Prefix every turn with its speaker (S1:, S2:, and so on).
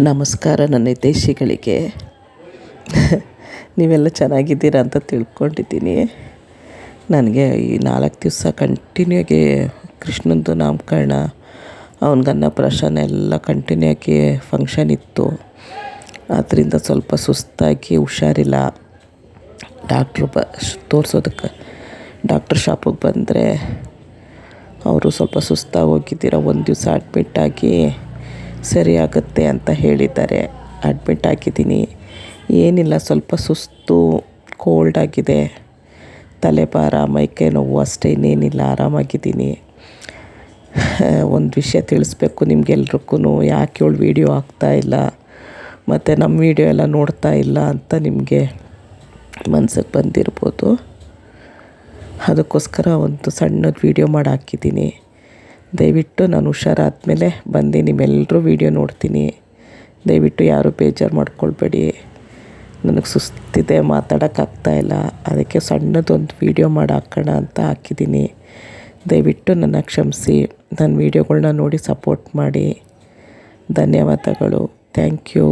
S1: ನಮಸ್ಕಾರ ನನ್ನ ಹಿತೈಷಿಗಳಿಗೆ. ನೀವೆಲ್ಲ ಚೆನ್ನಾಗಿದ್ದೀರಾ ಅಂತ ತಿಳ್ಕೊಂಡಿದ್ದೀನಿ. ನನಗೆ ಈ 4 ದಿವಸ ಕಂಟಿನ್ಯೂ ಆಗಿ ಕೃಷ್ಣಂದು ನಾಮಕರಣ, ಅವ್ನಿಗೆ ಅನ್ನಪ್ರಾಶನ ಎಲ್ಲ ಕಂಟಿನ್ಯೂ ಆಗಿ ಫಂಕ್ಷನ್ ಇತ್ತು. ಆದ್ದರಿಂದ ಸ್ವಲ್ಪ ಸುಸ್ತಾಗಿ ಹುಷಾರಿಲ್ಲ. ತೋರಿಸೋದಕ್ಕೆ ಡಾಕ್ಟ್ರ್ ಶಾಪಿಗೆ ಬಂದರೆ ಅವರು ಸ್ವಲ್ಪ ಸುಸ್ತಾಗಿ ಹೋಗಿದ್ದೀರ, ಒಂದು ದಿವಸ ಅಡ್ಮಿಟ್ಟಾಗಿ ಸರಿ ಆಗುತ್ತೆ ಅಂತ ಹೇಳಿದ್ದಾರೆ. ಅಡ್ಮಿಟ್ ಆಗಿದ್ದೀನಿ. ಏನಿಲ್ಲ, ಸ್ವಲ್ಪ ಸುಸ್ತು, ಕೋಲ್ಡ್ ಆಗಿದೆ, ತಲೆಭಾರ, ಮೈಕೈ ನೋವು ಅಷ್ಟೇ, ಇನ್ನೇನಿಲ್ಲ, ಆರಾಮಾಗಿದ್ದೀನಿ. ಒಂದು ವಿಷಯ ತಿಳಿಸ್ಬೇಕು ನಿಮಗೆಲ್ರಿಗೂ. ಯಾಕೆ ಇವಳು ವೀಡಿಯೋ ಹಾಕ್ತಾಯಿಲ್ಲ ಮತ್ತು ನಮ್ಮ ವೀಡಿಯೋ ಎಲ್ಲ ನೋಡ್ತಾ ಇಲ್ಲ ಅಂತ ನಿಮಗೆ ಮನ್ಸಿಗೆ ಬಂದಿರ್ಬೋದು. ಅದಕ್ಕೋಸ್ಕರ ಒಂದು ಸಣ್ಣದು ವೀಡಿಯೋ ಮಾಡಿ ಹಾಕಿದ್ದೀನಿ. ದಯವಿಟ್ಟು ನಾನು ಹುಷಾರಾದ್ಮೇಲೆ ಬಂದು ನಿಮ್ಮೆಲ್ಲರೂ ವೀಡಿಯೋ ನೋಡ್ತೀನಿ. ದಯವಿಟ್ಟು ಯಾರೂ ಬೇಜಾರು ಮಾಡ್ಕೊಳ್ಬೇಡಿ. ನನಗೆ ಸುಸ್ತಿದೆ, ಮಾತಾಡೋಕ್ಕಾಗ್ತಾಯಿಲ್ಲ, ಅದಕ್ಕೆ ಸಣ್ಣದೊಂದು ವೀಡಿಯೋ ಮಾಡಿ ಹಾಕೋಣ ಅಂತ ಹಾಕಿದ್ದೀನಿ. ದಯವಿಟ್ಟು ನನ್ನ ಕ್ಷಮಿಸಿ. ನನ್ನ ವೀಡಿಯೋಗಳ್ನ ನೋಡಿ ಸಪೋರ್ಟ್ ಮಾಡಿ. ಧನ್ಯವಾದಗಳು. Thank you.